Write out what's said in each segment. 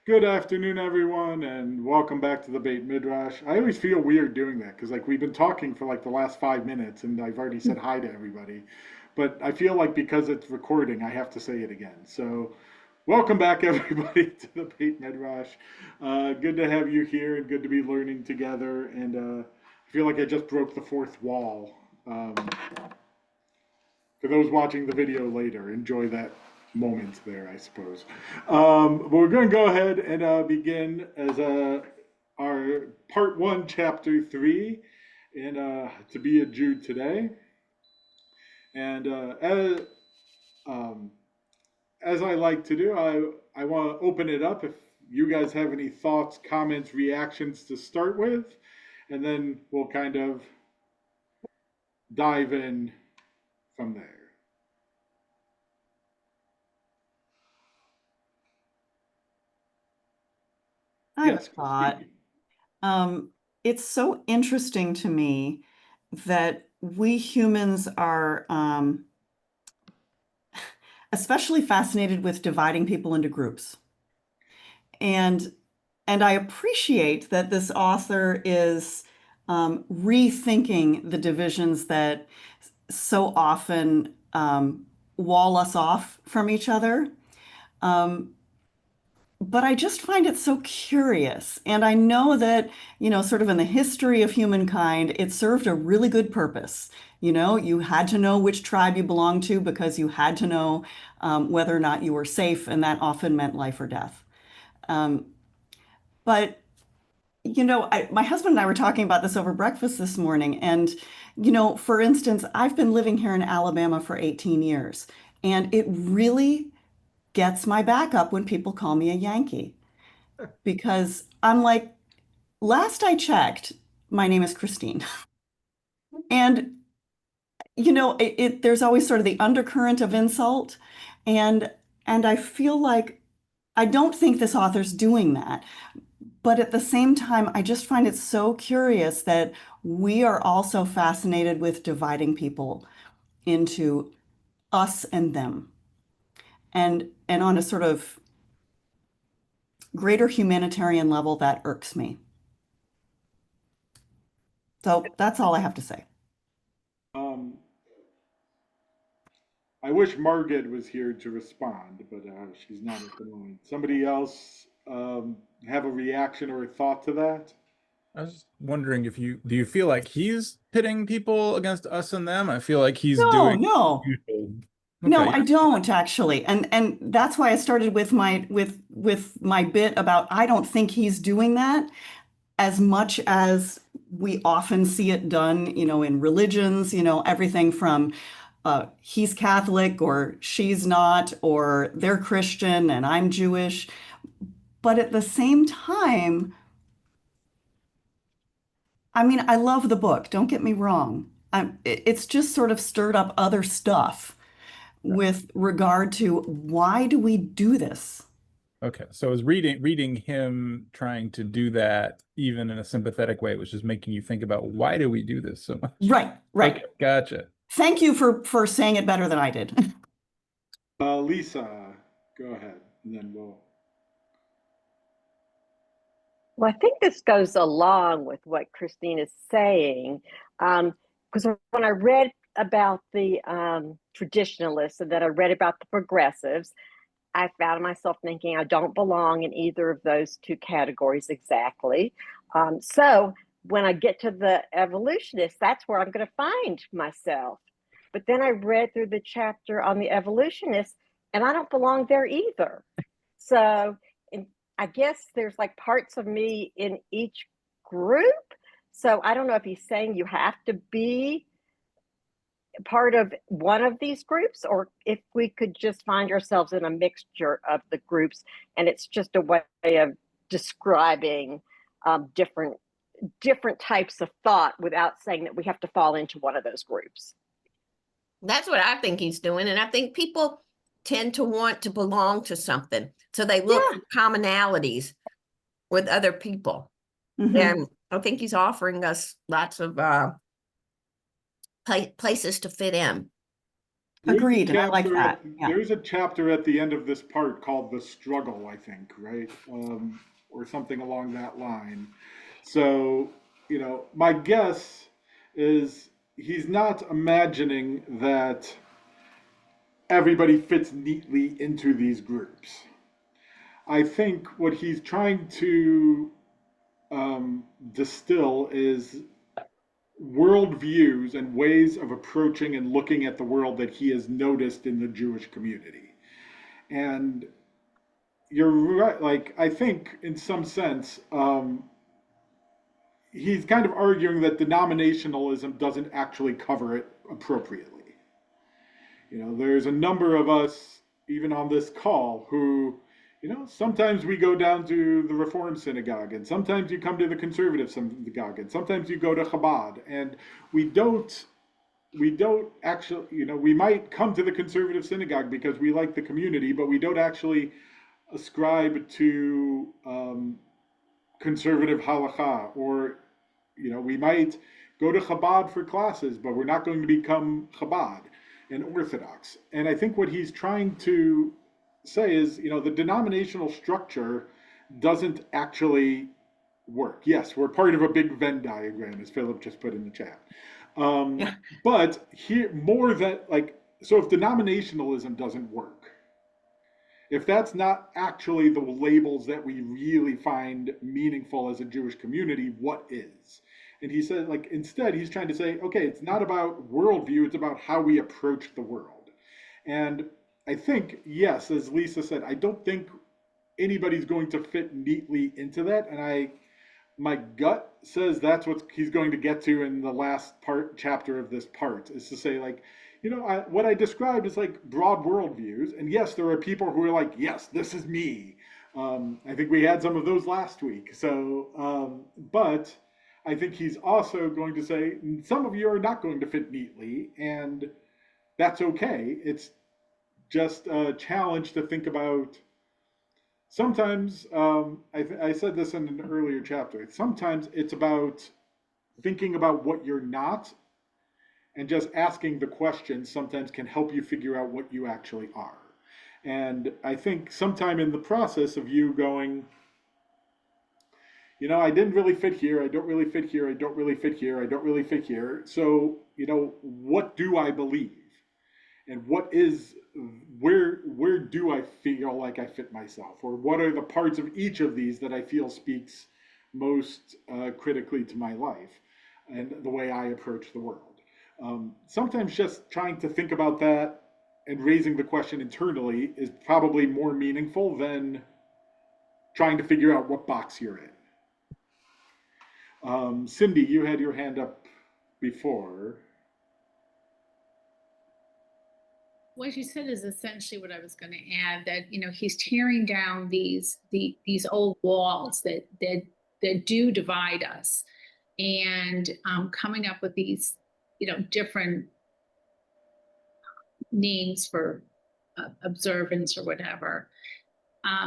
Good afternoon, everyone, and welcome back to the Beit Midrash. I always feel weird doing that because, we've been talking for the last 5 minutes, and I've already said hi to everybody. But I feel like because it's recording, I have to say it again. So, welcome back, everybody, to the Beit Midrash. Good to have you here, and good to be learning together. And I feel like I just broke the fourth wall. Um, for those watching the video later, enjoy that moment there, I suppose. But we're going to go ahead and begin as our part one, chapter three, and to be a Jew today. And um, as I like to do, I want to open it up if you guys have any thoughts, comments, reactions to start with, and then we'll kind of dive in from there. I have a Yes, thought. Christine. Um, it's so interesting to me that we humans are especially fascinated with dividing people into groups. And and I appreciate that this author is rethinking the divisions that so often wall us off from each other. Um, but I just find it so curious. And I know that, sort of in the history of humankind, it served a really good purpose. You had to know which tribe you belonged to because you had to know whether or not you were safe, and that often meant life or death. Um, but, my husband and I were talking about this over breakfast this morning. And, for instance, I've been living here in Alabama for 18 years, and it really gets my back up when people call me a Yankee because I'm like, last I checked, my name is Christine. And there's always sort of the undercurrent of insult, and I feel like I don't think this author's doing that. But at the same time, I just find it so curious that we are also fascinated with dividing people into us and them, and on a sort of greater humanitarian level that irks me. So that's all I have to say. Um, I wish Margaret was here to respond, but she's not at the moment. Somebody else have a reaction or a thought to that? I was wondering if you feel like he's pitting people against us and them? I feel like he's No, doing no. usual. No, Okay, I don't actually. And that's why I started with my bit about I don't think he's doing that as much as we often see it done, in religions, everything from he's Catholic or she's not, or they're Christian and I'm Jewish. But at the same time, I mean, I love the book, don't get me wrong. It's just sort of stirred up other stuff yeah. with regard to why do we do this? Okay. So I was reading him trying to do that even in a sympathetic way, which is making you think about why do we do this so much? Right, right. Okay, gotcha. Thank you for saying it better than I did. Lisa, go ahead, and then we'll. Well, I think this goes along with what Christine is saying. Because when I read about the traditionalists and then I read about the progressives, I found myself thinking I don't belong in either of those two categories exactly. So when I get to the evolutionists, that's where I'm going to find myself. But then I read through the chapter on the evolutionists, and I don't belong there either. So in, I guess there's like parts of me in each group. So I don't know if he's saying you have to be part of one of these groups or if we could just find ourselves in a mixture of the groups, and it's just a way of describing different types of thought without saying that we have to fall into one of those groups. That's what I think he's doing. And I think people tend to want to belong to something. So they look for commonalities with other people. Mhm. And I think he's offering us lots of places to fit in. Agreed, and I like that. Yeah. There's a chapter at the end of this part called "The Struggle," I think, right, or something along that line. So, my guess is he's not imagining that everybody fits neatly into these groups. I think what he's trying to distill is worldviews and ways of approaching and looking at the world that he has noticed in the Jewish community. And you're right, like, I think in some sense, he's kind of arguing that denominationalism doesn't actually cover it appropriately. There's a number of us, even on this call, who, sometimes we go down to the Reform synagogue, and sometimes you come to the Conservative synagogue, and sometimes you go to Chabad, and we don't actually, we might come to the Conservative synagogue because we like the community, but we don't actually ascribe to conservative halakha, or we might go to Chabad for classes, but we're not going to become Chabad and Orthodox. And I think what he's trying to say is, the denominational structure doesn't actually work. Yes, we're part of a big Venn diagram, as Philip just put in the chat. Yeah. But here, more than so if denominationalism doesn't work, if that's not actually the labels that we really find meaningful as a Jewish community, what is? And he said, instead, he's trying to say, okay, it's not about worldview, it's about how we approach the world. And I think, yes, as Lisa said, I don't think anybody's going to fit neatly into that. And my gut says that's what he's going to get to in the last chapter of this part, is to say, what I described is broad worldviews. And yes, there are people who are like, yes, this is me. I think we had some of those last week. So, but I think he's also going to say, some of you are not going to fit neatly, and that's okay. It's just a challenge to think about. Sometimes, I said this in an earlier chapter, sometimes it's about thinking about what you're not, and just asking the questions sometimes can help you figure out what you actually are. And I think sometime in the process of you going, I didn't really fit here, I don't really fit here, I don't really fit here, I don't really fit here. So, what do I believe? And where do I feel like I fit myself? Or what are the parts of each of these that I feel speaks most critically to my life and the way I approach the world? Sometimes just trying to think about that and raising the question internally is probably more meaningful than trying to figure out what box you're in. Cindy, you had your hand up before. What you said is essentially what I was going to add, that he's tearing down these old walls that do divide us, and coming up with these different names for observance or whatever.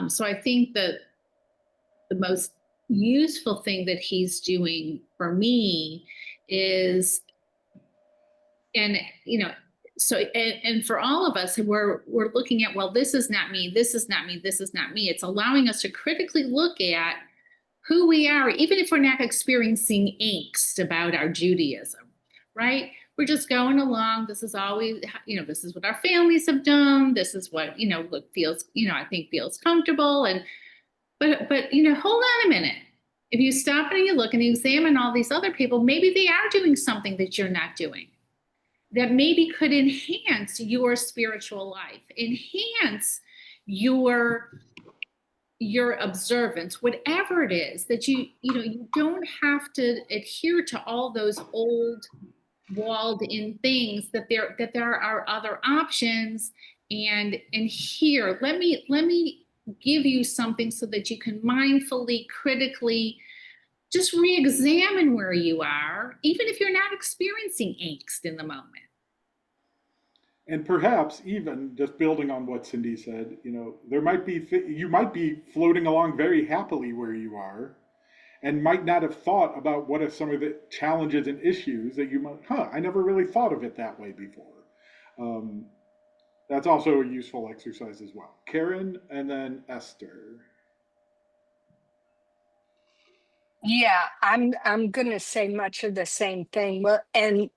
So I think that the most useful thing that he's doing for me is, and so and for all of us, we're looking at, well, this is not me, this is not me, this is not me. It's allowing us to critically look at who we are, even if we're not experiencing angst about our Judaism, right? We're just going along. This is always, this is what our families have done. This is what, what feels, I think feels comfortable. And, but, hold on a minute. If you stop and you look and you examine all these other people, maybe they are doing something that you're not doing, that maybe could enhance your spiritual life, enhance your observance, whatever it is, that you don't have to adhere to all those old walled in things, that there are other options. And here, let me give you something so that you can mindfully, critically just re-examine where you are, even if you're not experiencing angst in the moment. And perhaps even just building on what Cindy said, there might be you might be floating along very happily where you are, and might not have thought about what are some of the challenges and issues that you might. I never really thought of it that way before. That's also a useful exercise as well. Karen and then Esther. Yeah, I'm gonna say much of the same thing. Well, and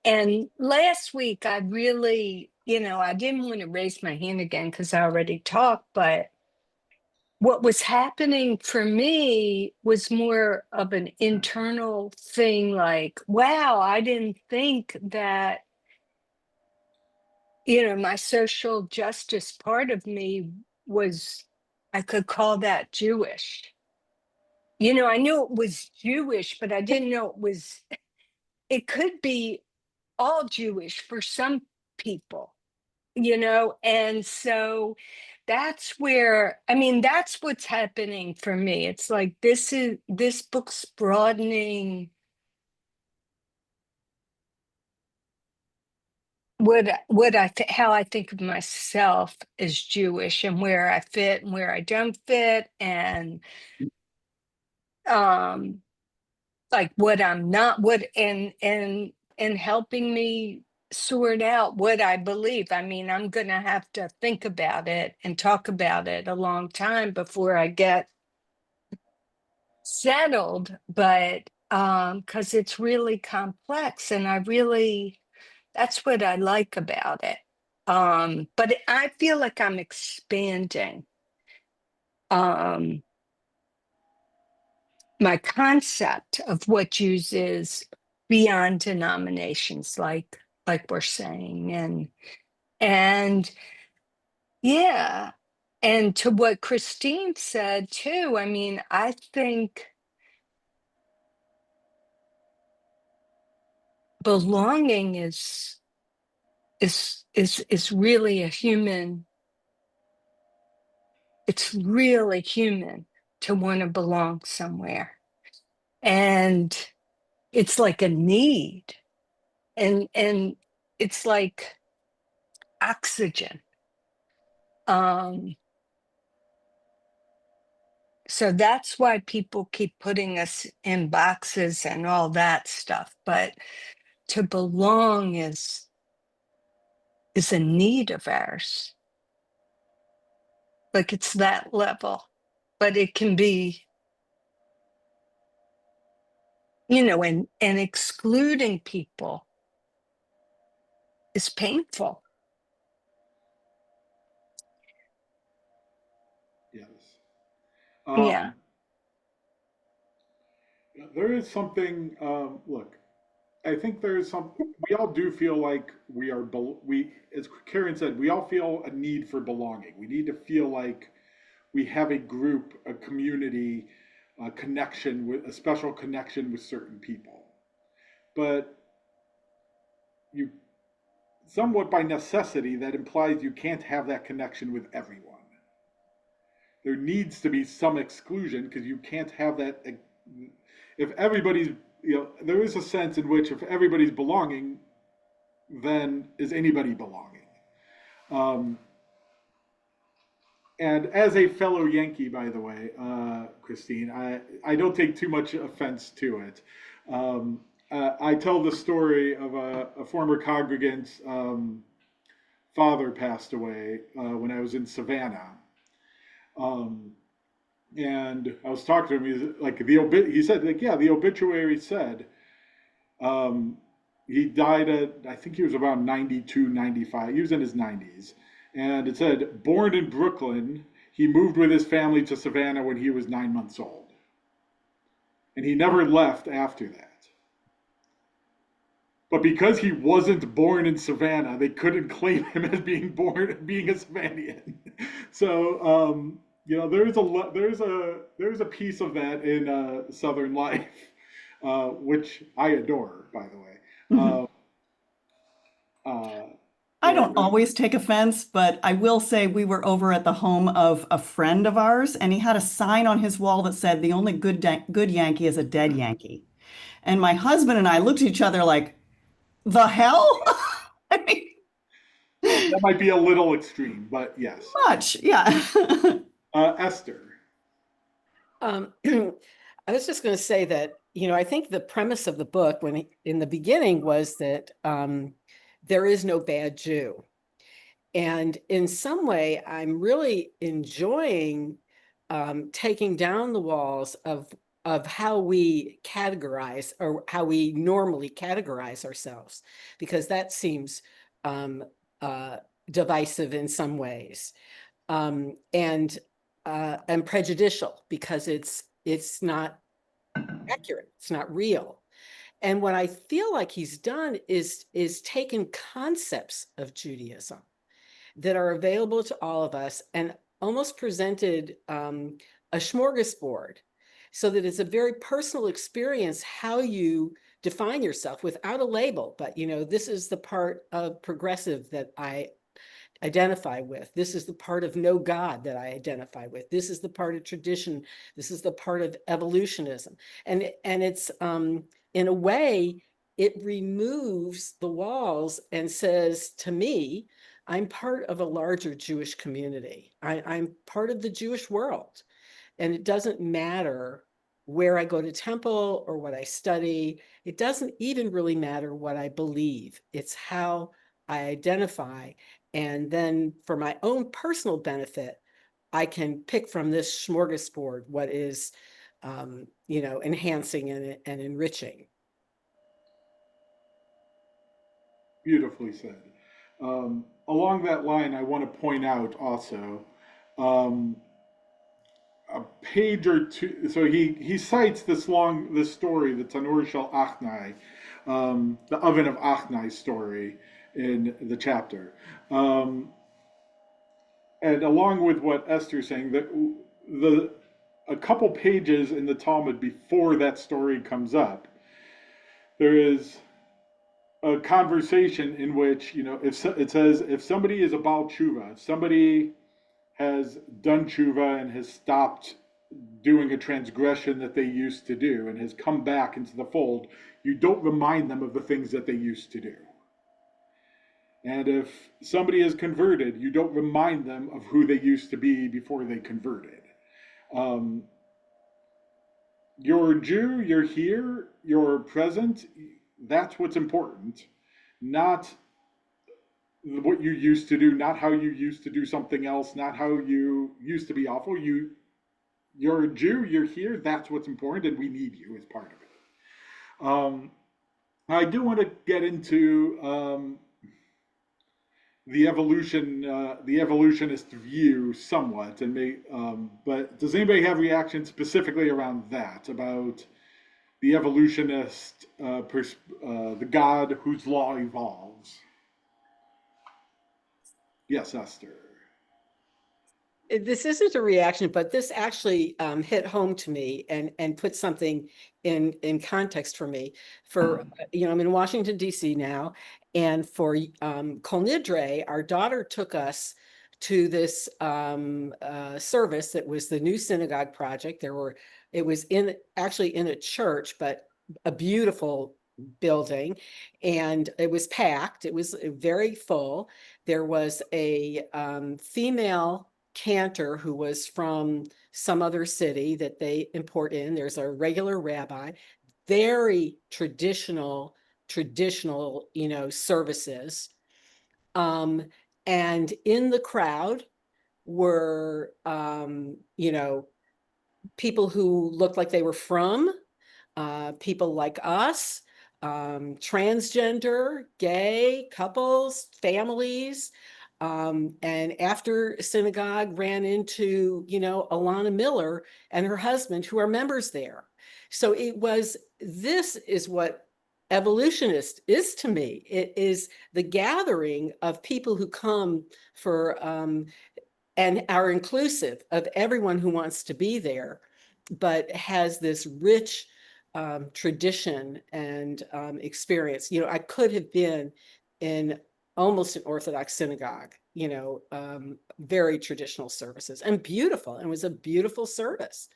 last week I really, I didn't want to raise my hand again because I already talked, but what was happening for me was more of an internal thing, like, wow, I didn't think that, my social justice part of me was, I could call that Jewish. I knew it was Jewish, but I didn't know it could be all Jewish for some people, and so that's where, I mean, that's what's happening for me. It's like this book's broadening how I think of myself as Jewish and where I fit and where I don't fit, and um like what I'm not, what and helping me sort out what I believe. I mean, I'm gonna have to think about it and talk about it a long time before I get settled, but because it's really complex, and that's what I like about it. But I feel like I'm expanding um my concept of what Jews is beyond denominations, like we're saying, and yeah, and to what Christine said too. I mean, I think belonging is really a human. It's really human to want to belong somewhere, and it's like a need, and it's like oxygen. Um, so that's why people keep putting us in boxes and all that stuff. But to belong is a need of ours. Like it's that level. But it can be, and excluding people is painful. Yes. Yeah. There is something, look, I think there's some, we all do feel like as Karen said, we all feel a need for belonging. We need to feel like we have a group, a community, a connection with a special connection with certain people. But you, somewhat by necessity, that implies you can't have that connection with everyone. There needs to be some exclusion because you can't have that. If everybody's, there is a sense in which if everybody's belonging, then is anybody belonging? Um, and as a fellow Yankee, by the way, Christine, I don't take too much offense to it. I tell the story of a former congregant's father passed away when I was in Savannah. Um, and I was talking to him. He's like he said, like, yeah, the obituary said um, he died at, I think he was about 92, 95. He was in his 90s. And it said, born in Brooklyn, he moved with his family to Savannah when he was 9 months old. And he never left after that. But because he wasn't born in Savannah, they couldn't claim him as being a Savannian. So, there's a piece of that in Southern life, which I adore, by the way. Mhm. I don't always take offense, but I will say we were over at the home of a friend of ours, and he had a sign on his wall that said, "The only good Yankee is a dead Yankee." And my husband and I looked at each other like, "The hell?" I mean, That might be a little extreme, but yes. much, yeah. Esther. I was just going to say that, I think the premise of the book in the beginning was that there is no bad Jew. And in some way, I'm really enjoying taking down the walls of how we categorize, or how we normally categorize ourselves, because that seems um, uh, divisive in some ways, and prejudicial, because it's not accurate, it's not real. And what I feel like he's done is taken concepts of Judaism that are available to all of us, and almost presented a smorgasbord, so that it's a very personal experience how you define yourself without a label. But, you know, this is the part of progressive that I identify with. This is the part of no God that I identify with. This is the part of tradition. This is the part of evolutionism. And it's in a way, it removes the walls and says to me, I'm part of a larger Jewish community. I'm part of the Jewish world. And it doesn't matter where I go to temple or what I study. It doesn't even really matter what I believe. It's how I identify. And then for my own personal benefit, I can pick from this smorgasbord what is, you know, enhancing and enriching. Beautifully said. Along that line, I want to point out also um, a page or two. So he cites this story, the Tanur Shel Achnai, the oven of Achnai story in the chapter. And along with what Esther's saying, that the a couple pages in the Talmud before that story comes up, there is a conversation in which, you know, if it says, if somebody is about tshuva, if somebody has done tshuva and has stopped doing a transgression that they used to do and has come back into the fold, you don't remind them of the things that they used to do. And if somebody is converted, you don't remind them of who they used to be before they converted. Um, you're a Jew, you're here, you're present. That's what's important, not what you used to do, not how you used to do something else, not how you used to be awful. You're a Jew, you're here. That's what's important, and we need you as part of it. I do want to get into the evolutionist view somewhat, and but does anybody have reaction specifically around that, about the evolutionist, the God whose law evolves? Yes, Esther. This isn't a reaction, but this actually hit home to me and put something in context for me. For you know, I'm in Washington D.C. now, and for Kol Nidre, our daughter took us to this service that was the new synagogue project. It was actually in a church, but a beautiful building, and it was packed. It was very full. There was a female cantor who was from some other city that they import in. There's a regular rabbi, very traditional, you know, services. And in the crowd were, you know, people who looked like they were from, people like us, transgender, gay, couples, families. And after synagogue, ran into, you know, Alana Miller and her husband, who are members there. So this is what evolutionist is to me. It is the gathering of people who come for, and are inclusive of everyone who wants to be there, but has this rich tradition and experience. You know, I could have been in almost an Orthodox synagogue, you know, very traditional services, and beautiful. And it was a beautiful service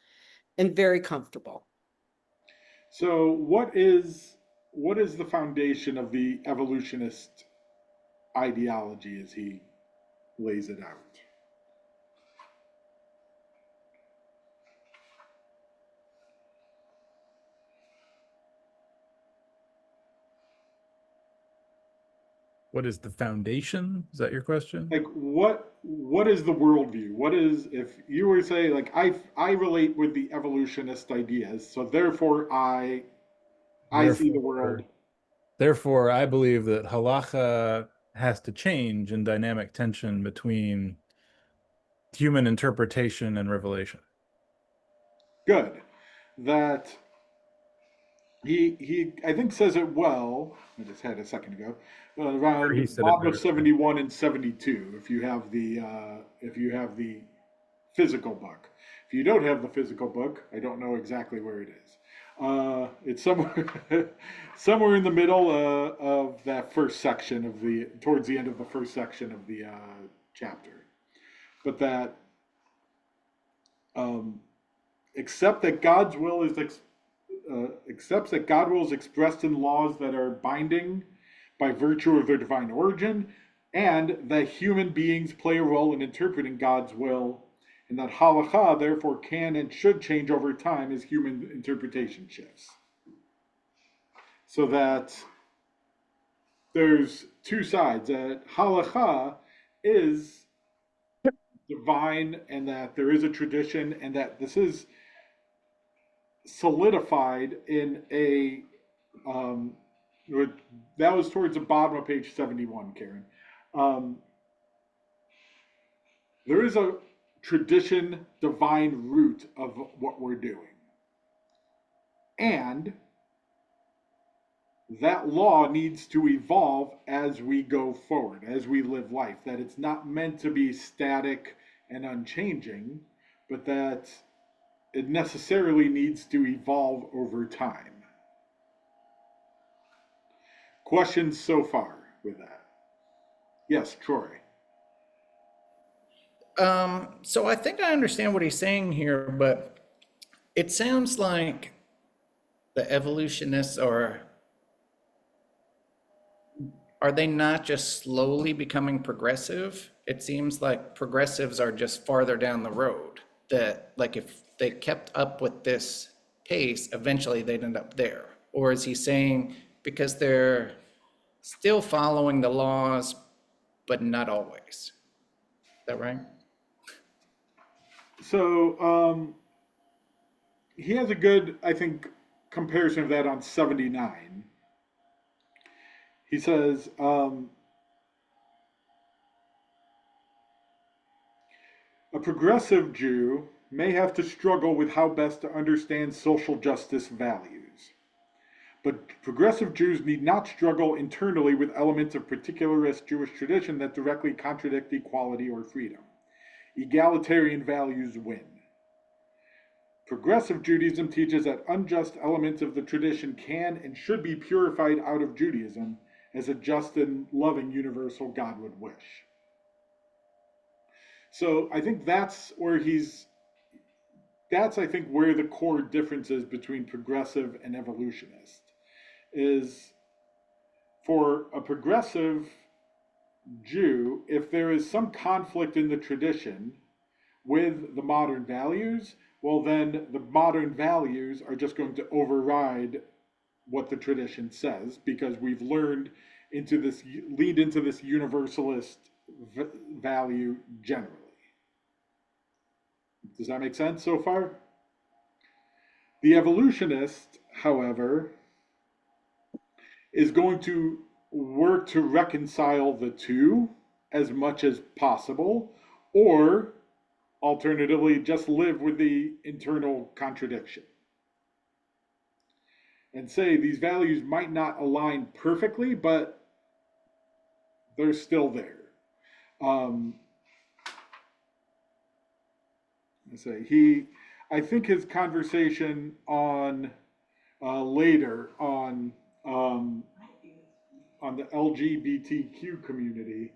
and very comfortable. So, what is the foundation of the evolutionist ideology as he lays it out? What is the foundation? Is that your question? Like what is the worldview? What is, if you were to say like I relate with the evolutionist ideas, so therefore I see the world. Therefore, I believe that halacha has to change in dynamic tension between human interpretation and revelation. Good. That he I think says it well. I just had a second ago. Around He said it bottom better. of 71 and 72. If you have the physical book. If you don't have the physical book, I don't know exactly where it is. It's somewhere somewhere in the middle of that first section of towards the end of the first section of the chapter. But that um, except that God's will is accepts that God will is expressed in laws that are binding by virtue of their divine origin, and that human beings play a role in interpreting God's will, and that halacha therefore can and should change over time as human interpretation shifts. So that there's two sides. That halacha is divine, and that there is a tradition, and that this is solidified in a um, that was towards the bottom of page 71, Karen. Um, there is a tradition divine root of what we're doing, and that law needs to evolve as we go forward, as we live life, that it's not meant to be static and unchanging, but that it necessarily needs to evolve over time. Questions so far with that? Yes, Troy. So I think I understand what he's saying here, but it sounds like the evolutionists are they not just slowly becoming progressive? It seems like progressives are just farther down the road. That like if they kept up with this pace, eventually they'd end up there. Or is he saying because they're still following the laws, but not always? Is that right? So he has a good, I think, comparison of that on 79. He says, a progressive Jew may have to struggle with how best to understand social justice values. But progressive Jews need not struggle internally with elements of particularist Jewish tradition that directly contradict equality or freedom. Egalitarian values win. Progressive Judaism teaches that unjust elements of the tradition can and should be purified out of Judaism as a just and loving universal God would wish. So I think that's where I think where the core difference is between progressive and evolutionist is for a progressive Jew, if there is some conflict in the tradition with the modern values, well, then the modern values are just going to override what the tradition says because we've learned lead into this universalist value generally. Does that make sense so far? The evolutionist, however, is going to work to reconcile the two as much as possible, or alternatively, just live with the internal contradiction and say these values might not align perfectly, but they're still there. I think his conversation on later on the LGBTQ community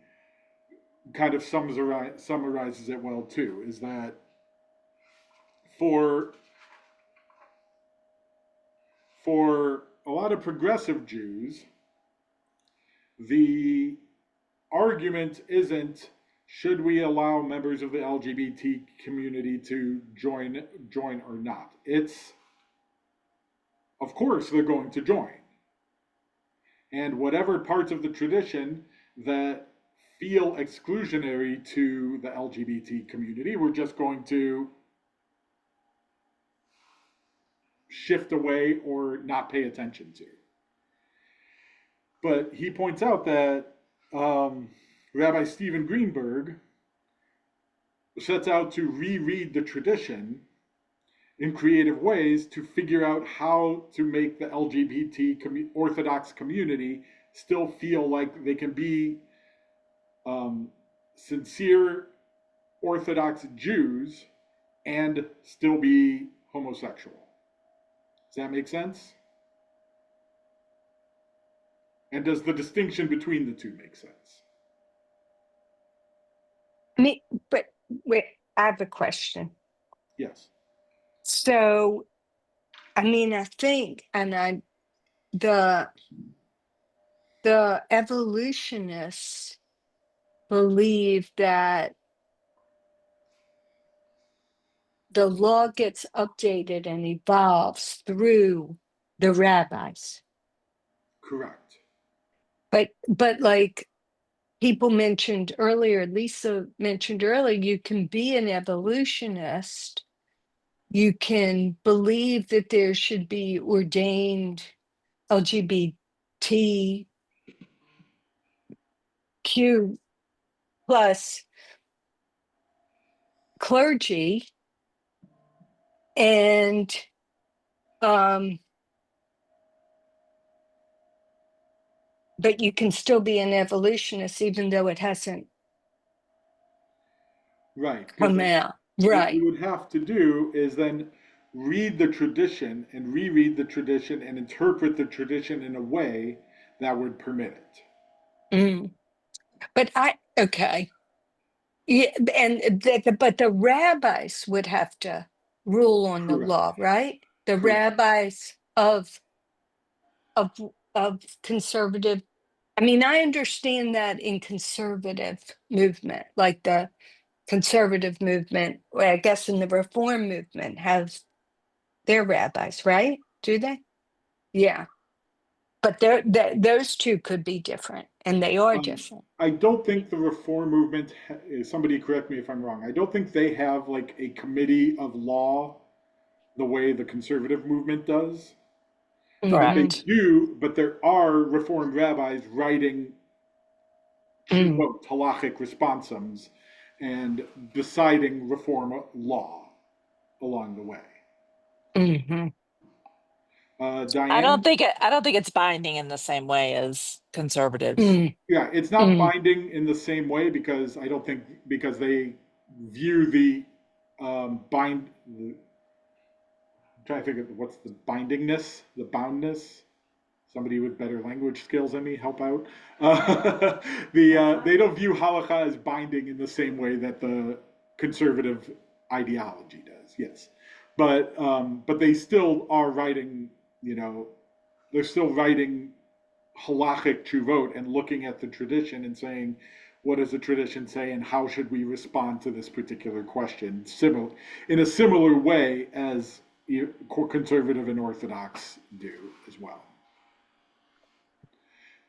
kind of summarizes it well too. Is that for a lot of progressive Jews, the argument isn't should we allow members of the LGBT community to join or not. It's of course they're going to join. And whatever parts of the tradition that feel exclusionary to the LGBT community, we're just going to shift away or not pay attention to. But he points out that Rabbi Stephen Greenberg sets out to reread the tradition in creative ways to figure out how to make the LGBT Orthodox community still feel like they can be sincere Orthodox Jews and still be homosexual. Does that make sense? And does the distinction between the two make sense? But wait, I have a question. Yes. So, I mean, I think, the evolutionists believe that the law gets updated and evolves through the rabbis. Correct. But like people mentioned earlier, Lisa mentioned earlier, you can be an evolutionist. You can believe that there should be ordained LGBTQ plus clergy, and but you can still be an evolutionist even though it hasn't Right. come out. What Right. you would have to do is then read the tradition and reread the tradition and interpret the tradition in a way that would permit it. But okay. Yeah, but the rabbis would have to rule on the Correct. law, right? The Correct. rabbis of conservative. I mean, I understand that in conservative movement, like the conservative movement, or I guess in the reform movement, have their rabbis, right? Do they? Yeah. But those two could be different, and they are different. I don't think the reform movement, somebody correct me if I'm wrong, I don't think they have like a committee of law the way the conservative movement does. But they Correct. do, but there are reformed rabbis writing halachic responsums and deciding reform law along the way. Mm-hmm. Diane? I don't think it's binding in the same way as conservative. Yeah, it's not binding in the same way because I don't think because they view the I'm trying to think of what's the bindingness, the boundness. Somebody with better language skills than me help out. They don't view halakha as binding in the same way that the conservative ideology does. Yes, but they still are writing. They're still writing halachic tshuvot and looking at the tradition and saying, what does the tradition say, and how should we respond to this particular question? In a similar way as conservative and Orthodox do as well.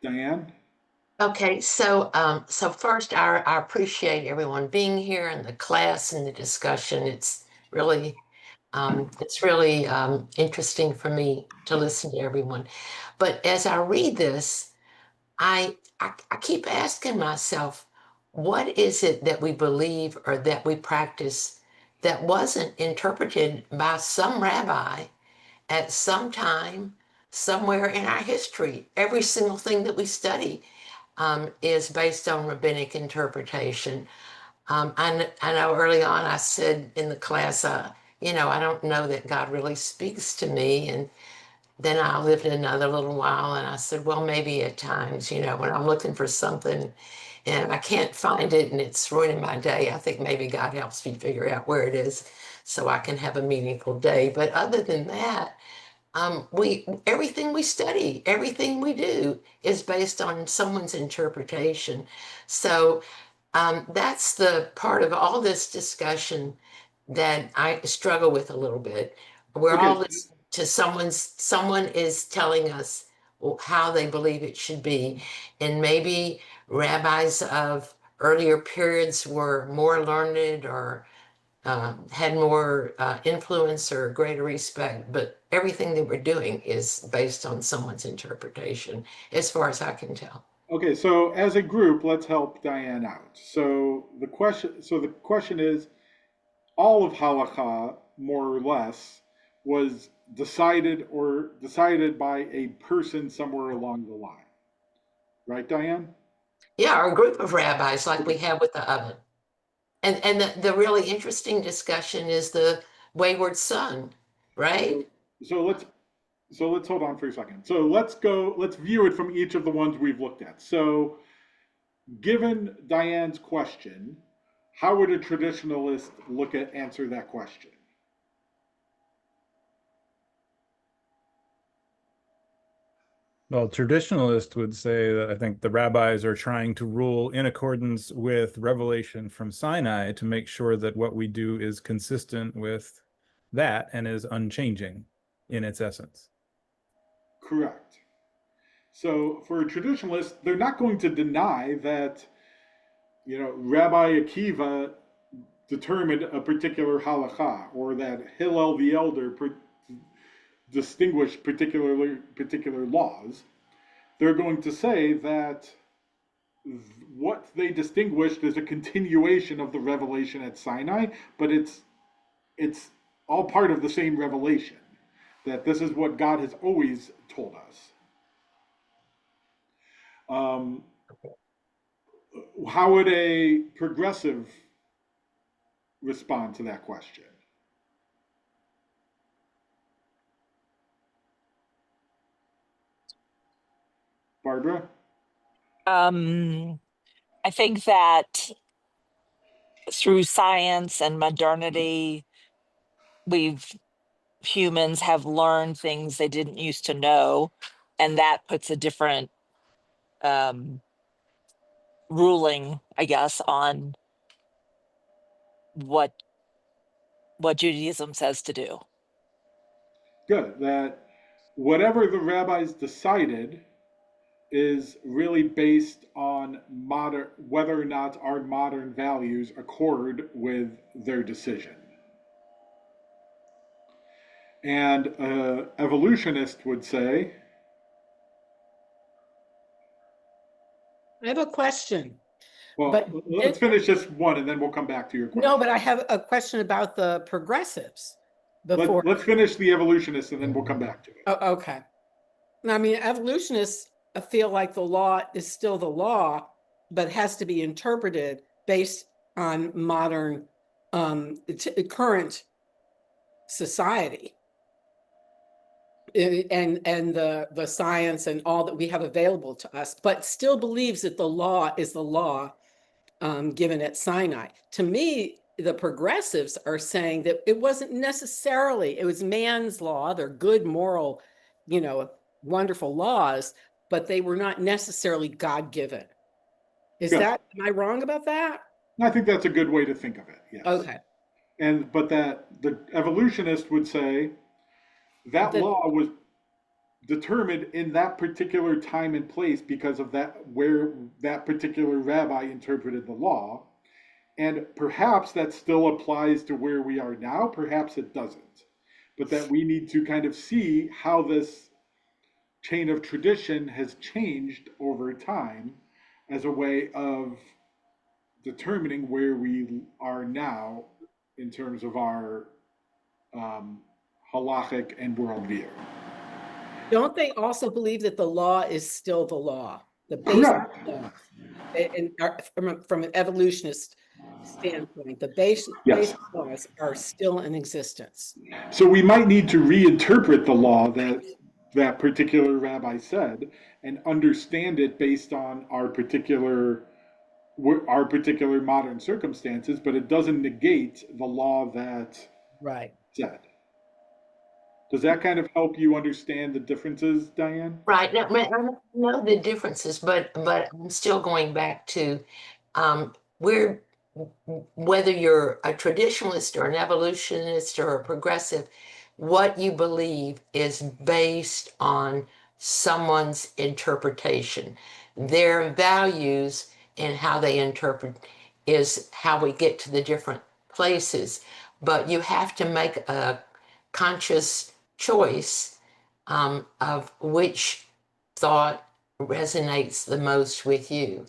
Diane? Okay, so first, I appreciate everyone being here and the class and the discussion. It's really interesting for me to listen to everyone. But as I read this, I keep asking myself, what is it that we believe or that we practice that wasn't interpreted by some rabbi at some time, somewhere in our history? Every single thing that we study is based on rabbinic interpretation. I know early on I said in the class, I don't know that God really speaks to me. And then I lived another little while and I said, well, maybe at times, when I'm looking for something and I can't find it and it's ruining my day, I think maybe God helps me figure out where it is so I can have a meaningful day. But other than that, everything we study, everything we do is based on someone's interpretation. So that's the part of all this discussion that I struggle with a little bit. We're all listening to someone is telling us how they believe it should be, and maybe rabbis of earlier periods were more learned or had more influence or greater respect, but everything they were doing is based on someone's interpretation, as far as I can tell. Okay, so as a group, let's help Diane out. So the question is, all of halakha, more or less, was decided by a person somewhere along the line, right, Diane? Yeah, or a group of rabbis like we have with the oven. And the really interesting discussion is the wayward son, right? So let's hold on for a second. So let's view it from each of the ones we've looked at. So given Diane's question, how would a traditionalist answer that question? Well, traditionalists would say that I think the rabbis are trying to rule in accordance with revelation from Sinai to make sure that what we do is consistent with that and is unchanging in its essence. Correct. So for a traditionalist, they're not going to deny that, Rabbi Akiva determined a particular halakha, or that Hillel the elder distinguished particular laws. They're going to say that what they distinguished is a continuation of the revelation at Sinai, but it's all part of the same revelation. That this is what God has always told us. How would a progressive respond to that question? Barbara? I think that through science and modernity, humans have learned things they didn't used to know, and that puts a different ruling, I guess, on what Judaism says to do. Good. That whatever the rabbis decided is really based on whether or not our modern values accord with their decision. And an evolutionist would say, I have a question. well, But let's finish this one and then we'll come back to your question. No, but I have a question about the progressives before. Let's finish the evolutionists and then we'll come back to it. Oh, okay. I mean, evolutionists feel like the law is still the law, but has to be interpreted based on modern, current society. And the science and all that we have available to us, but still believes that the law is the law given at Sinai. To me, the progressives are saying that it wasn't necessarily, it was man's law, they're good, moral, wonderful laws, but they were not necessarily God-given. Am I wrong about that? I think that's a good way to think of it, yes. Okay. But that the evolutionist would say that law was determined in that particular time and place because of where that particular rabbi interpreted the law. And perhaps that still applies to where we are now, perhaps it doesn't. But that we need to kind of see how this chain of tradition has changed over time as a way of determining where we are now in terms of our halachic and worldview. Don't they also believe that the law is still the law? The basic Correct. law. And from an evolutionist standpoint, the basic laws are still in existence. So we might need to reinterpret the law that particular rabbi said and understand it based on our particular modern circumstances, but it doesn't negate the law that said. Does that kind of help you understand the differences, Diane? Right. Now, I know the differences, but I'm still going back to whether you're a traditionalist or an evolutionist or a progressive, what you believe is based on someone's interpretation. their values and how they interpret is how we get to the different places. But you have to make a conscious choice of which thought resonates the most with you.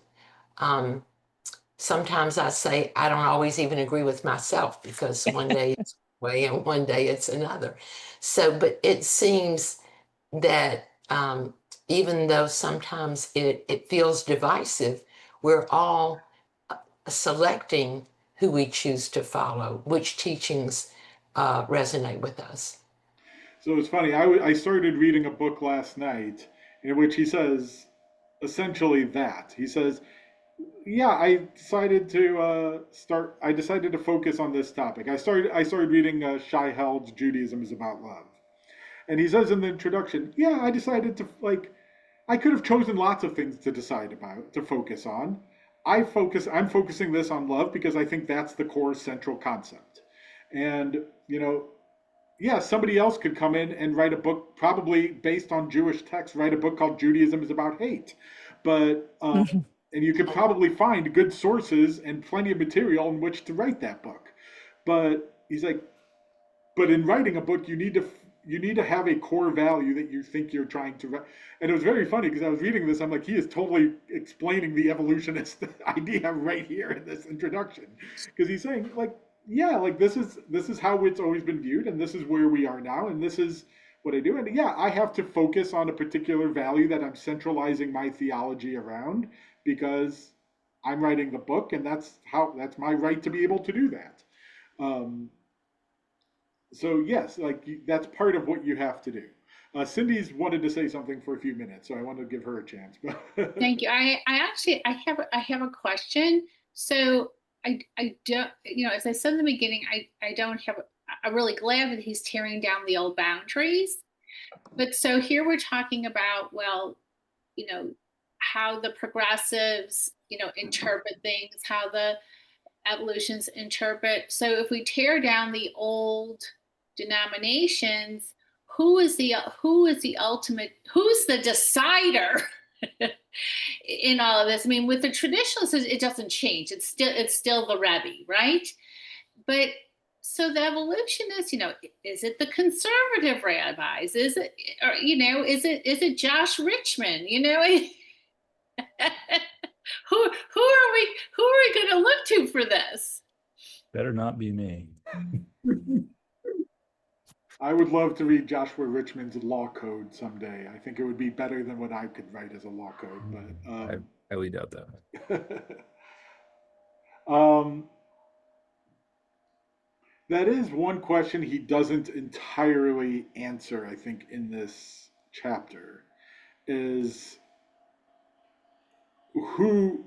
Sometimes I say I don't always even agree with myself, because one day it's one way and one day it's another. So, but it seems that even though sometimes it feels divisive, we're all selecting who we choose to follow, which teachings resonate with us. So it's funny. I started reading a book last night in which he says essentially that. He says, yeah, I decided to start. I decided to focus on this topic. I started reading Shai Held's Judaism is About Love, and he says in the introduction, yeah, I decided to like. I could have chosen lots of things to decide about to focus on. I'm focusing this on love because I think that's the core central concept. And yeah, somebody else could come in and write a book, probably based on Jewish texts, write a book called Judaism is About Hate. But and you could probably find good sources and plenty of material in which to write that book. But he's like, but in writing a book, you need to have a core value that you think you're trying to. And it was very funny because I was reading this. I'm like, he is totally explaining the evolutionist idea right here in this introduction, because he's saying like, yeah, like this is how it's always been viewed, and this is where we are now, and this is what I do. And yeah, I have to focus on a particular value that I'm centralizing my theology around because I'm writing the book, and that's my right to be able to do that. Um, so yes, like that's part of what you have to do. Cindy's wanted to say something for a few minutes, so I want to give her a chance. Thank you. I have a question. So I don't, as I said in the beginning, I don't have, I'm really glad that he's tearing down the old boundaries. But so here we're talking about, well, how the progressives, interpret things, how the evolutionists interpret. So if we tear down the old denominations, who is the ultimate, who's the decider in all of this? I mean, with the traditionalists, it doesn't change. It's still the Rebbe, right? But so the evolutionists, is it the conservative rabbis? Is it, or is it Josh Richmond? Who are we going to look to for this? Better not be me. I would love to read Joshua Richmond's law code someday. I think it would be better than what I could write as a law code. But I highly doubt that. That is one question he doesn't entirely answer, I think, in this chapter, is who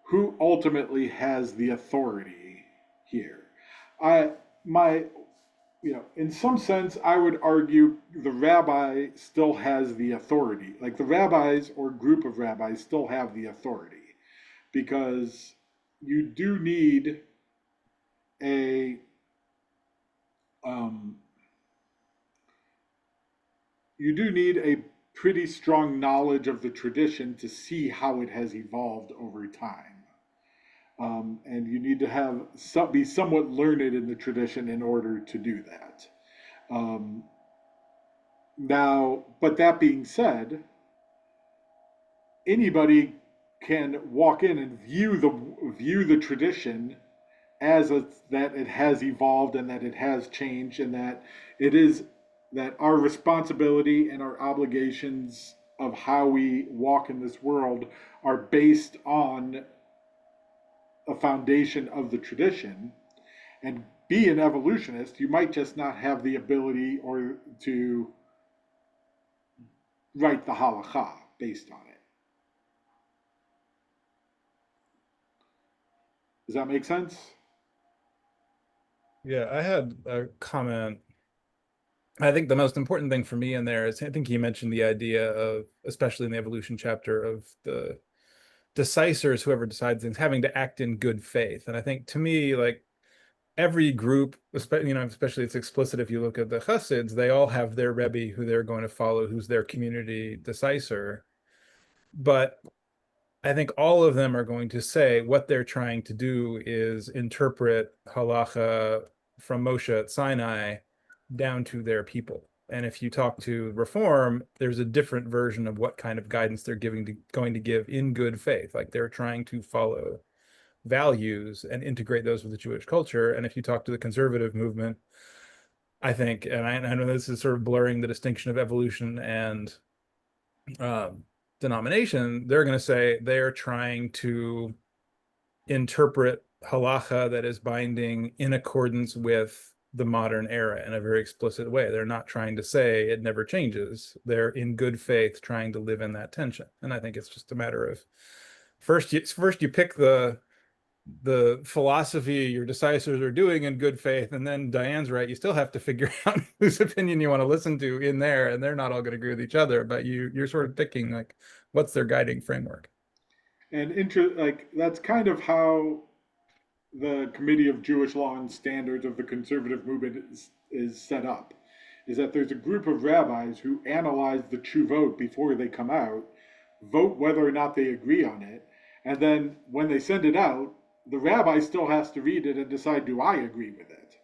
who ultimately has the authority here. I my in some sense, I would argue the rabbi still has the authority. Like the rabbis or group of rabbis still have the authority, because you do need a um, you do need a pretty strong knowledge of the tradition to see how it has evolved over time. And you need to be somewhat learned in the tradition in order to do that. Um, Now, but that being said, anybody can walk in and view the tradition as that it has evolved and that it has changed, and that it is that our responsibility and our obligations of how we walk in this world are based on a foundation of the tradition. And be an evolutionist, you might just not have the ability or to write the halakha based on it. Does that make sense? Yeah, I had a comment. I think the most important thing for me in there is, I think he mentioned the idea of, especially in the evolution chapter, of the decisors, whoever decides things, having to act in good faith. And I think, to me, like every group, especially it's explicit if you look at the Chassids, they all have their Rebbe who they're going to follow, who's their community decisor. But I think all of them are going to say what they're trying to do is interpret halacha from Moshe at Sinai down to their people. And if you talk to Reform, there's a different version of what kind of guidance they're going to give in good faith. Like they're trying to follow values and integrate those with the Jewish culture. And if you talk to the conservative movement, I think, and I know this is sort of blurring the distinction of evolution and denomination, they're going to say they're trying to interpret halacha that is binding in accordance with the modern era in a very explicit way. They're not trying to say it never changes. They're in good faith trying to live in that tension. And I think it's just a matter of first you pick the philosophy your decisors are doing in good faith, and then Diane's right, you still have to figure out whose opinion you want to listen to in there, and they're not all going to agree with each other, but you're sort of picking like what's their guiding framework. And like that's kind of how the Committee of Jewish Law and Standards of the conservative movement is set up. Is that there's a group of rabbis who analyze the Chuvot before they come out, vote whether or not they agree on it, and then when they send it out, the rabbi still has to read it and decide, do I agree with it?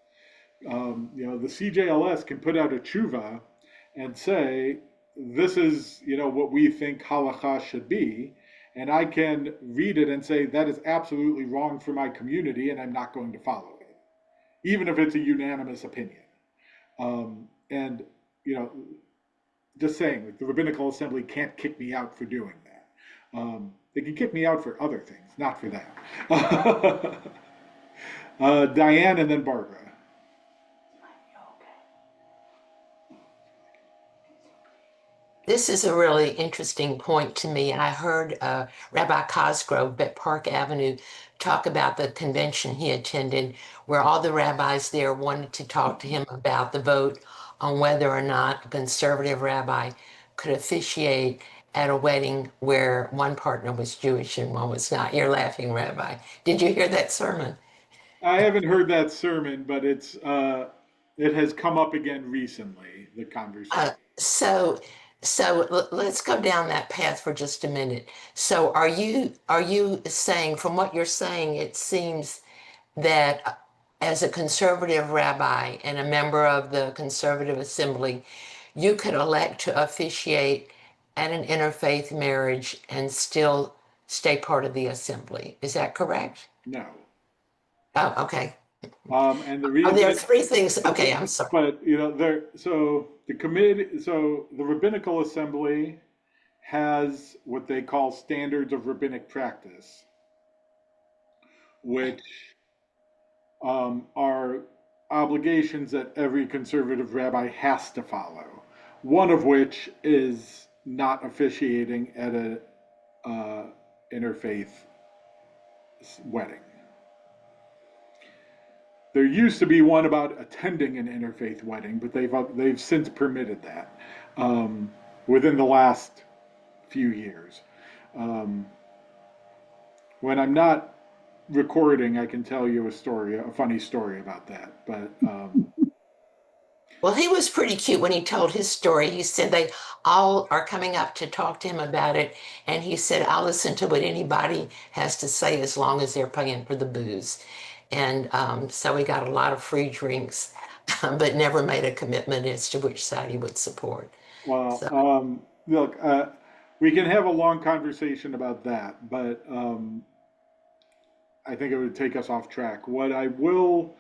The CJLS can put out a tshuva and say, this is, what we think halacha should be. And I can read it and say, that is absolutely wrong for my community, and I'm not going to follow it, even if it's a unanimous opinion. And, just saying, like, the Rabbinical Assembly can't kick me out for doing that. They can kick me out for other things, not for that. Diane and then Barbara. This is a really interesting point to me. I heard Rabbi Cosgrove at Park Avenue talk about the convention he attended, where all the rabbis there wanted to talk to him about the vote on whether or not a conservative rabbi could officiate at a wedding where one partner was Jewish and one was not. You're laughing, Rabbi. Did you hear that sermon? I haven't heard that sermon, but it has come up again recently, the conversation. So let's go down that path for just a minute. So are you saying, from what you're saying, it seems that as a conservative rabbi and a member of the conservative assembly, you could elect to officiate at an interfaith marriage and still stay part of the assembly. Is that correct? No. Oh, okay. And the Oh, there are reason, three things. Okay, I'm sorry. but the Rabbinical Assembly has what they call standards of rabbinic practice, which are obligations that every conservative rabbi has to follow. One of which is not officiating at a interfaith wedding. There used to be one about attending an interfaith wedding, but they've since permitted that within the last few years. When I'm not recording, I can tell you a funny story about that. But Well, he was pretty cute when he told his story. He said they all are coming up to talk to him about it. And he said, I'll listen to what anybody has to say as long as they're paying for the booze. And so he got a lot of free drinks, but never made a commitment as to which side he would support. well, So, look, we can have a long conversation about that, but I think it would take us off track. What I will,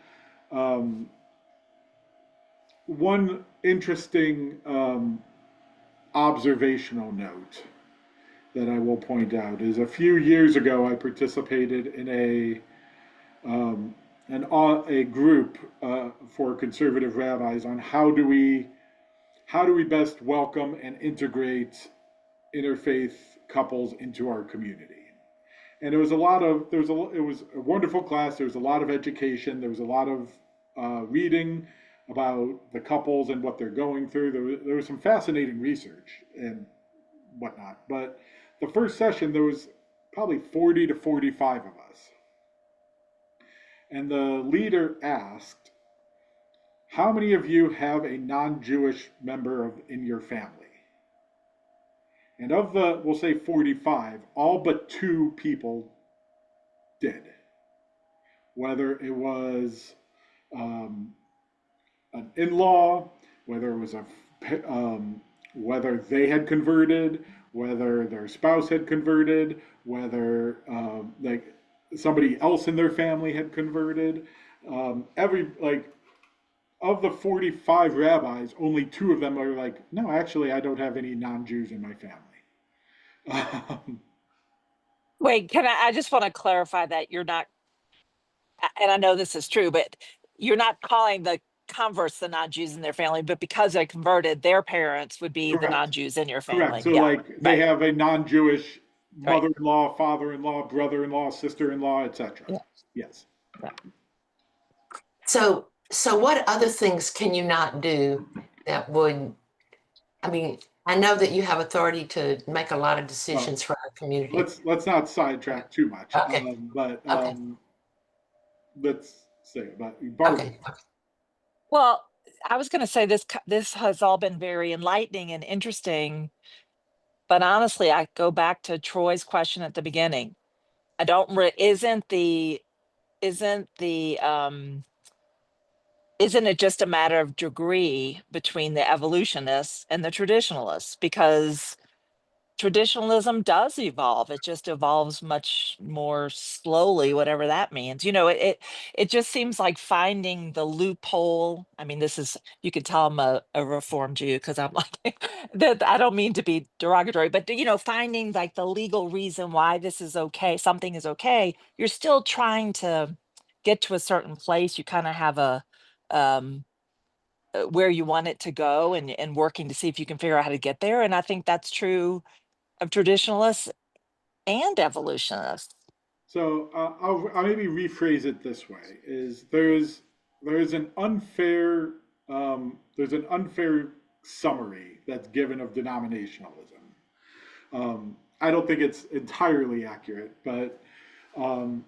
one interesting observational note that I will point out is a few years ago I participated in a group for conservative rabbis on how do we best welcome and integrate interfaith couples into our community. And it was it was a wonderful class. There was a lot of education. There was a lot of reading about the couples and what they're going through. There was some fascinating research and whatnot. But the first session, there was probably 40 to 45 of us. And the leader asked, how many of you have a non-Jewish member in your family? And of the, we'll say 45, all but 2 people did. Whether it was um, an in-law, whether it was whether they had converted, whether their spouse had converted, whether like somebody else in their family had converted. Every like of the 45 rabbis, only 2 of them are like, no, actually, I don't have any non-Jews in my family. Wait, I just want to clarify that you're not, and I know this is true, but you're not calling the converts the non-Jews in their family, but because they converted, their parents would be the Correct. non-Jews in your Correct. family. So, Yeah, like, they right, have a non-Jewish right. mother-in-law, father-in-law, brother-in-law, sister-in-law, etc. Yeah, Yes. yeah. So what other things can you not do that would, I mean, I know that you have authority to make a lot of Well, decisions for our community. let's not sidetrack too much. Okay, But okay, let's say about Barbara. okay. Well, I was going to say this has all been very enlightening and interesting, but honestly, I go back to Troy's question at the beginning. I don't re- isn't the isn't it just a matter of degree between the evolutionists and the traditionalists? Because traditionalism does evolve. It just evolves much more slowly, whatever that means. It just seems like finding the loophole. I mean, this is, you could tell I'm a reformed Jew because I'm like that. I don't mean to be derogatory, but finding like the legal reason why this is okay, something is okay. You're still trying to get to a certain place. You kind of have a um where you want it to go, and working to see if you can figure out how to get there. And I think that's true of traditionalists and evolutionists. So I'll maybe rephrase it this way: is there's an unfair summary that's given of denominationalism. I don't think it's entirely accurate, but um,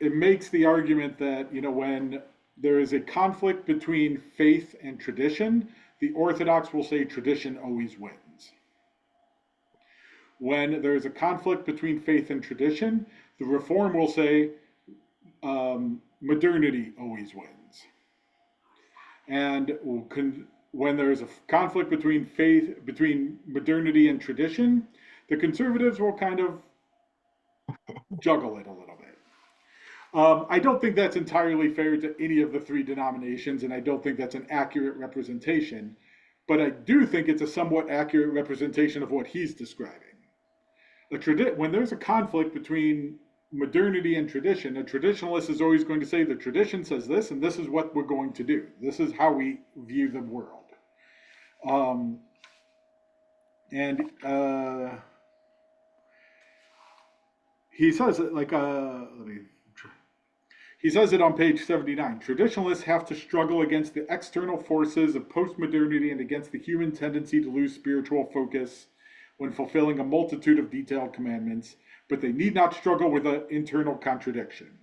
it makes the argument that when there is a conflict between faith and tradition, the Orthodox will say tradition always wins. When there is a conflict between faith and tradition, the Reform will say modernity always wins. And when there is a conflict between modernity and tradition, the conservatives will kind of juggle it a little bit. I don't think that's entirely fair to any of the 3 denominations, and I don't think that's an accurate representation. But I do think it's a somewhat accurate representation of what he's describing. When there's a conflict between modernity and tradition, a traditionalist is always going to say the tradition says this, and this is what we're going to do. This is how we view the world. And he says it like he says it on page 79. Traditionalists have to struggle against the external forces of postmodernity and against the human tendency to lose spiritual focus when fulfilling a multitude of detailed commandments, but they need not struggle with an internal contradiction.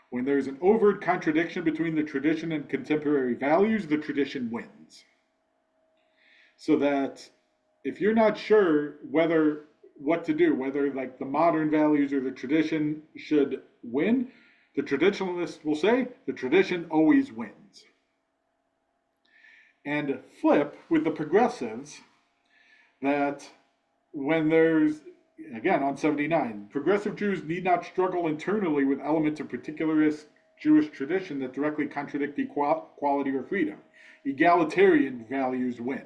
When there is an overt contradiction between the tradition and contemporary values, the tradition wins. So that if you're not sure what to do, whether like the modern values or the tradition should win, the traditionalist will say the tradition always wins. And flip with the progressives that when there's, again on 79, progressive Jews need not struggle internally with elements of particularist Jewish tradition that directly contradict equality or freedom. Egalitarian values win.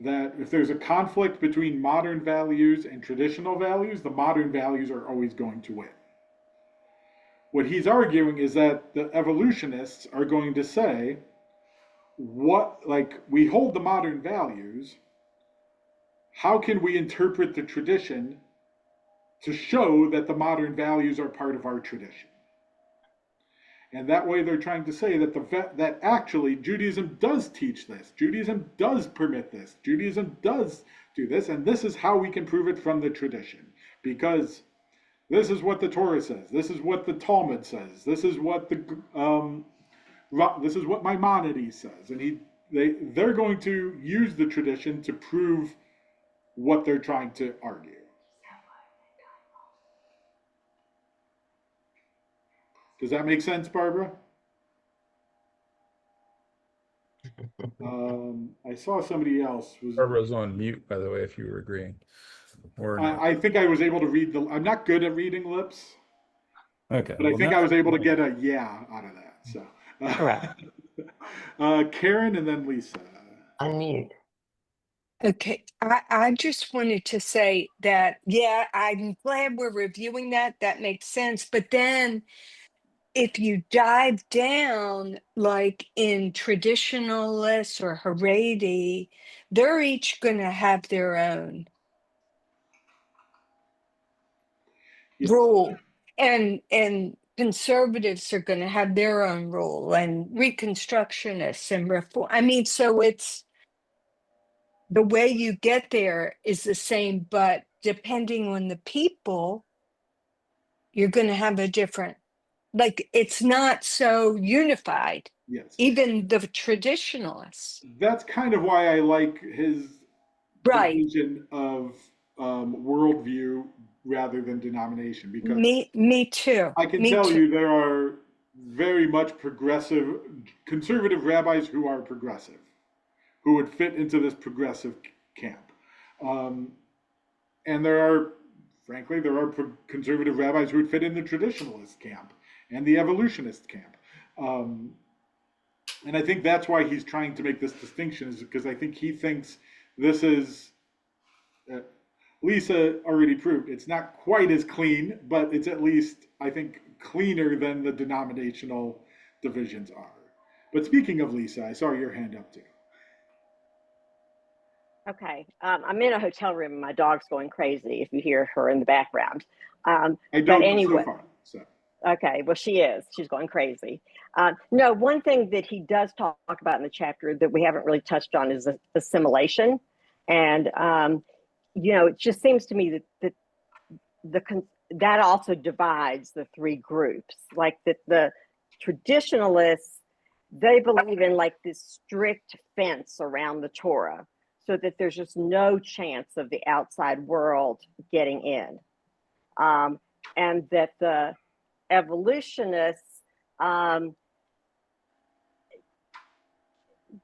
That if there's a conflict between modern values and traditional values, the modern values are always going to win. What he's arguing is that the evolutionists are going to say, we hold the modern values, how can we interpret the tradition to show that the modern values are part of our tradition? And that way they're trying to say that actually Judaism does teach this. Judaism does permit this. Judaism does do this, and this is how we can prove it from the tradition. Because this is what the Torah says. This is what the Talmud says. This is what Maimonides says. And they're going to use the tradition to prove what they're trying to argue. Does that make sense, Barbara? I saw somebody else was. Barbara's on mute, by the way, if you were agreeing. Or not. I think I was able to read I'm not good at reading lips, Okay. but I well, think now- I was able to get a yeah out of that. So. Correct. Karen and then Lisa. Unmute. Okay, I just wanted to say that, yeah, I'm glad we're reviewing that. That makes sense. But then if you dive down, like in traditionalists or Haredi, they're each going to have their own Yes. rule. And conservatives are going to have their own rule, and reconstructionists and reform. I mean, so it's the way you get there is the same, but depending on the people, you're going to have a different, like, it's not so unified, Yes. even the traditionalists. That's kind of why I like his Right. division of worldview rather than denomination, because Me too. I can Me tell too. you there are very much progressive, conservative rabbis who are progressive, who would fit into this progressive camp. And there are, frankly, conservative rabbis who would fit in the traditionalist camp and the evolutionist camp. And I think that's why he's trying to make this distinction, is because I think he thinks this is, Lisa already proved, it's not quite as clean, but it's at least, I think, cleaner than the denominational divisions are. But speaking of Lisa, I saw your hand up too. Okay, I'm in a hotel room and my dog's going crazy if you hear her in the background. I But don't anyway, so far. So. okay, well, she is. She's going crazy. No, one thing that he does talk about in the chapter that we haven't really touched on is assimilation. And, it just seems to me that also divides the three groups. Like that the traditionalists, they believe in like this strict fence around the Torah so that there's just no chance of the outside world getting in. And that the evolutionists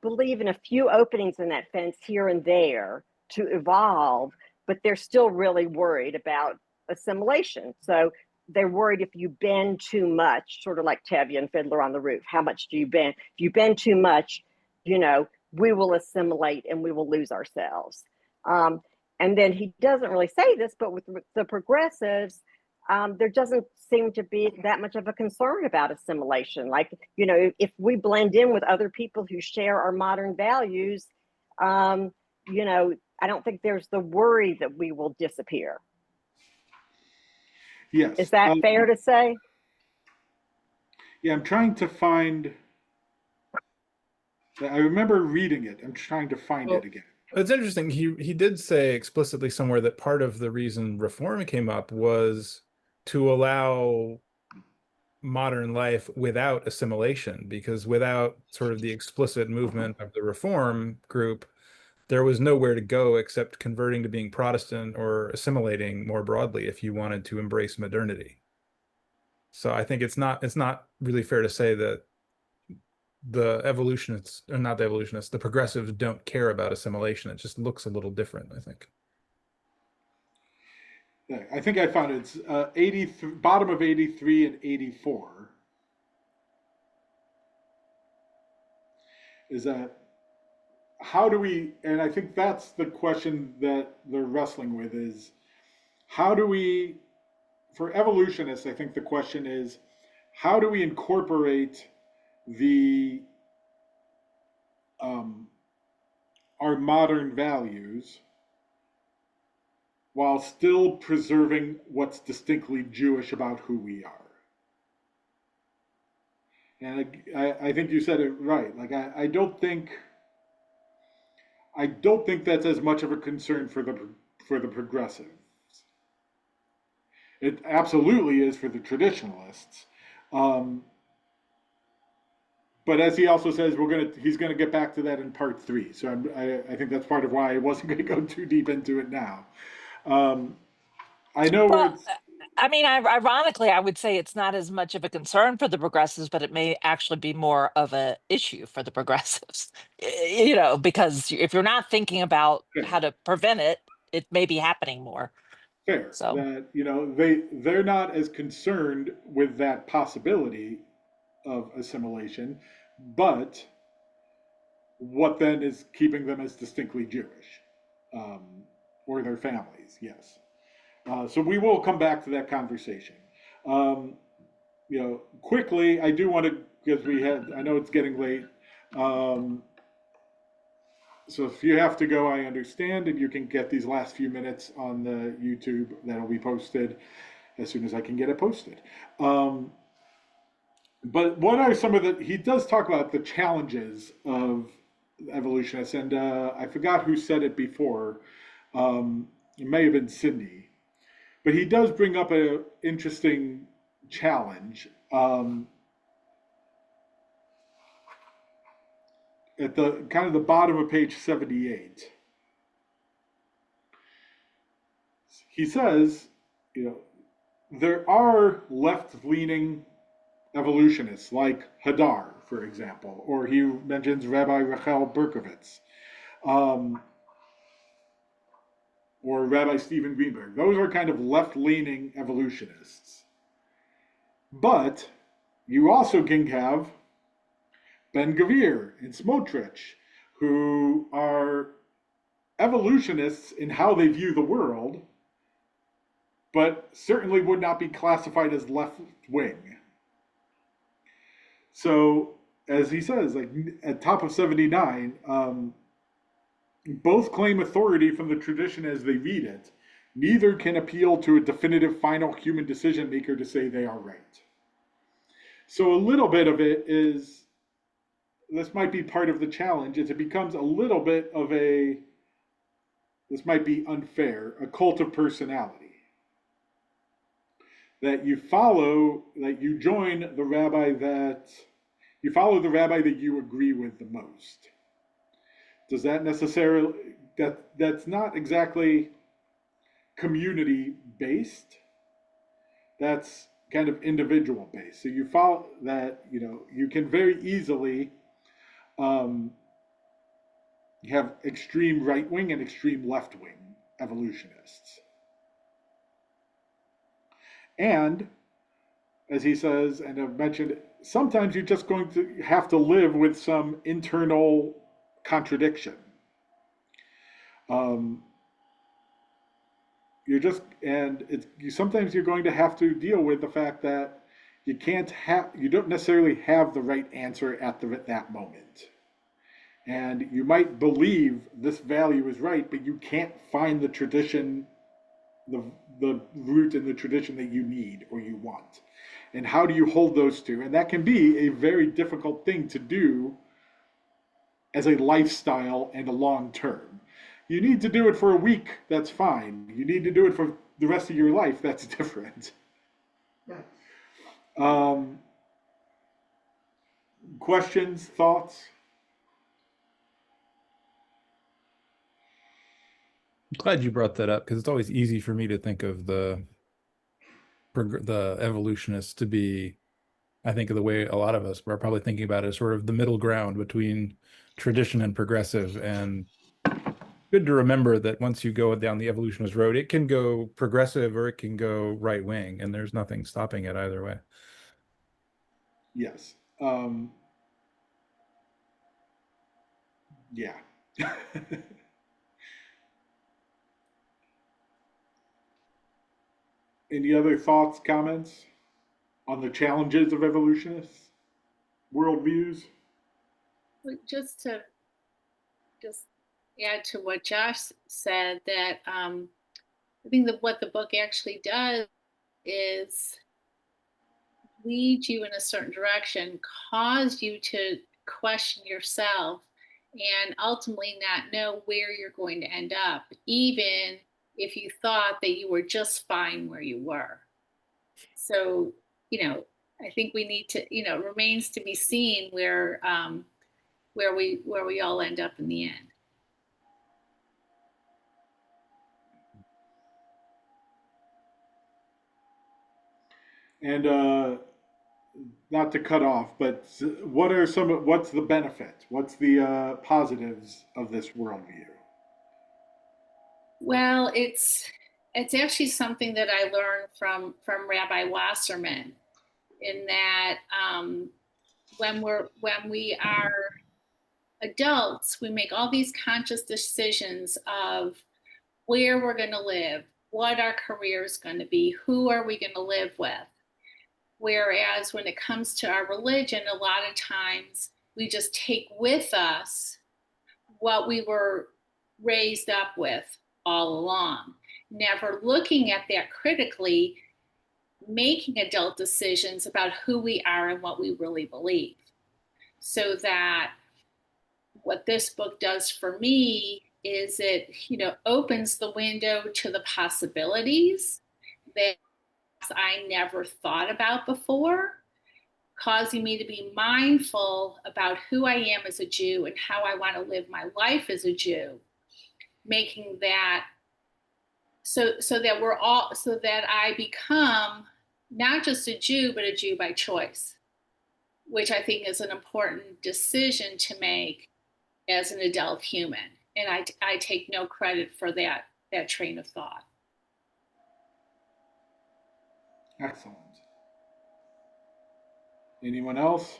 believe in a few openings in that fence here and there to evolve, but they're still really worried about assimilation. So they're worried if you bend too much, sort of like Tevye and Fiddler on the Roof. How much do you bend? If you bend too much, we will assimilate and we will lose ourselves. And then he doesn't really say this, but with the progressives, there doesn't seem to be that much of a concern about assimilation. Like, if we blend in with other people who share our modern values, I don't think there's the worry that we will disappear. Yes. Is that fair to say? Yeah, I'm trying to find. I remember reading it. I'm trying to find it again. It's interesting. He did say explicitly somewhere that part of the reason reform came up was to allow modern life without assimilation, because without sort of the explicit movement of the reform group, there was nowhere to go except converting to being Protestant or assimilating more broadly if you wanted to embrace modernity. So I think it's not really fair to say that the evolutionists, or not the evolutionists, the progressives don't care about assimilation. It just looks a little different, I think. Yeah, I think I found it. It's bottom of 83 and 84. Is that how do we, and I think that's the question that they're wrestling with, is how do we, for evolutionists, I think the question is, how do we incorporate our modern values while still preserving what's distinctly Jewish about who we are? And I think you said it right. Like I don't think that's as much of a concern for the progressives. It absolutely is for the traditionalists. but as he also says, he's gonna get back to that in part 3. So I think that's part of why I wasn't gonna go too deep into it now. I know where Well, it's I mean, ironically, I would say it's not as much of a concern for the progressives, but it may actually be more of a issue for the progressives. You know, because if you're not thinking about fair, how to prevent it, it may be happening more. fair So, that they're not as concerned with that possibility of assimilation, but what then is keeping them as distinctly Jewish, um, or their families? Yes. So we will come back to that conversation. Um, quickly, I do want to, because I know it's getting late. Um, so if you have to go, I understand, and you can get these last few minutes on the YouTube that'll be posted as soon as I can get it posted. But what are some of he does talk about the challenges of evolutionists, and I forgot who said it before. It may have been Sydney, but he does bring up an interesting challenge. At the kind of the bottom of page 78, he says, there are left-leaning evolutionists like Hadar, for example, or he mentions Rabbi Rachel Berkovitz, um, or Rabbi Stephen Greenberg. Those are kind of left-leaning evolutionists. But you also can have Ben Gavir and Smotrich, who are evolutionists in how they view the world, but certainly would not be classified as left wing. So, as he says, like at top of 79, both claim authority from the tradition as they read it. Neither can appeal to a definitive final human decision maker to say they are right. So, a little bit of it is this might be part of the challenge, is it becomes a little bit of this might be unfair, a cult of personality. That you join the rabbi you follow the rabbi that you agree with the most. Does that necessarily, that's not exactly community based, that's kind of individual based. So you follow that, you can very easily have extreme right wing and extreme left wing evolutionists. And as he says, and I've mentioned, sometimes you're just going to have to live with some internal contradiction. Sometimes you're going to have to deal with the fact that you don't necessarily have the right answer at that moment. And you might believe this value is right, but you can't find the tradition, the root in the tradition that you need or you want. And how do you hold those two? And that can be a very difficult thing to do as a lifestyle and a long term. You need to do it for a week, that's fine. You need to do it for the rest of your life, that's different. Questions, thoughts? I'm glad you brought that up because it's always easy for me to think of the evolutionists to be, I think of the way a lot of us are probably thinking about it as sort of the middle ground between tradition and progressive. And good to remember that once you go down the evolutionist road, it can go progressive or it can go right wing, and there's nothing stopping it either way. Yes. Yeah. Any other thoughts, comments on the challenges of evolutionists, worldviews? Just to add to what Josh said, that I think that what the book actually does is lead you in a certain direction, cause you to question yourself, and ultimately not know where you're going to end up, even if you thought that you were just fine where you were. So, I think we need to, you know, it remains to be seen where we all end up in the end. And not to cut off, but what's the benefit? What's the positives of this worldview? Well, it's actually something that I learned from Rabbi Wasserman, in that when we are adults, we make all these conscious decisions of where we're going to live, what our career is going to be, who are we going to live with. Whereas when it comes to our religion, a lot of times we just take with us what we were raised up with all along, never looking at that critically, making adult decisions about who we are and what we really believe. So that what this book does for me is it, you know, opens the window to the possibilities that I never thought about before, causing me to be mindful about who I am as a Jew and how I want to live my life as a Jew, making that so that I become not just a Jew, but a Jew by choice, which I think is an important decision to make as an adult human. And I take no credit for that train of thought. Excellent. Anyone else?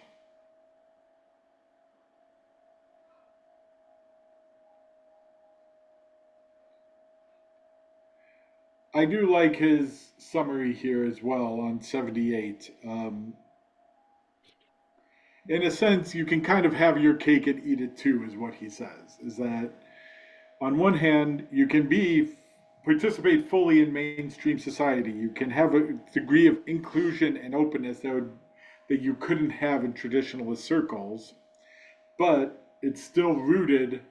I do like his summary here as well on 78. In a sense, you can kind of have your cake and eat it too, is what he says. Is that on one hand, you can participate fully in mainstream society. You can have a degree of inclusion and openness that you couldn't have in traditionalist circles, but it's still rooted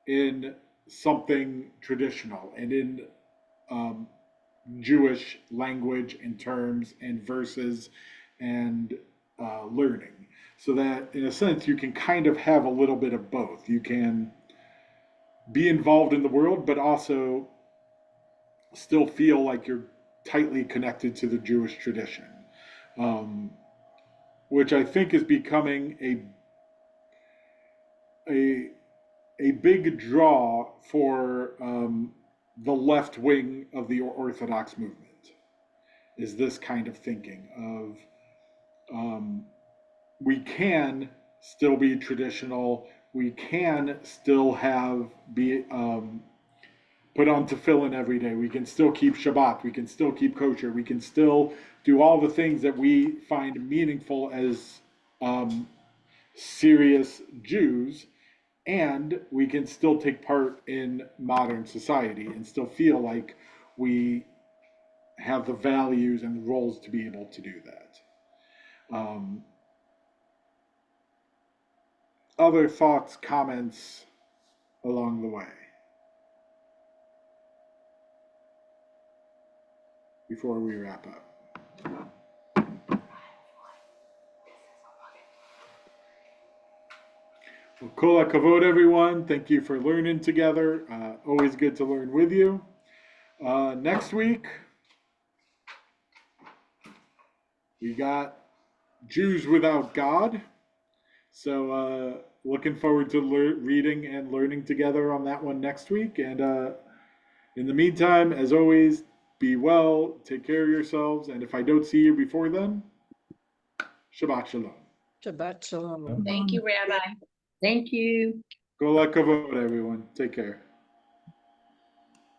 in something traditional and in Jewish language and terms and verses and learning. So that, in a sense, you can kind of have a little bit of both. You can be involved in the world, but also still feel like you're tightly connected to the Jewish tradition, which I think is becoming a big draw for the left wing of the Orthodox movement. Is this kind of thinking of we can still be traditional, we can still be put on tefillin every day, we can still keep Shabbat, we can still keep kosher, we can still do all the things that we find meaningful as serious Jews, and we can still take part in modern society and still feel like we have the values and the roles to be able to do that. Other thoughts, comments along the way before we wrap up? Well, kol hakavod, everyone. Thank you for learning together. Always good to learn with you. Next week, we got Jews without God. So looking forward to reading and learning together on that one next week. And in the meantime, as always, be well, take care of yourselves. And if I don't see you before then, Shabbat Shalom. Shabbat shalom. Thank you, Rabbi. Thank you. Kol hakavod, everyone. Take care.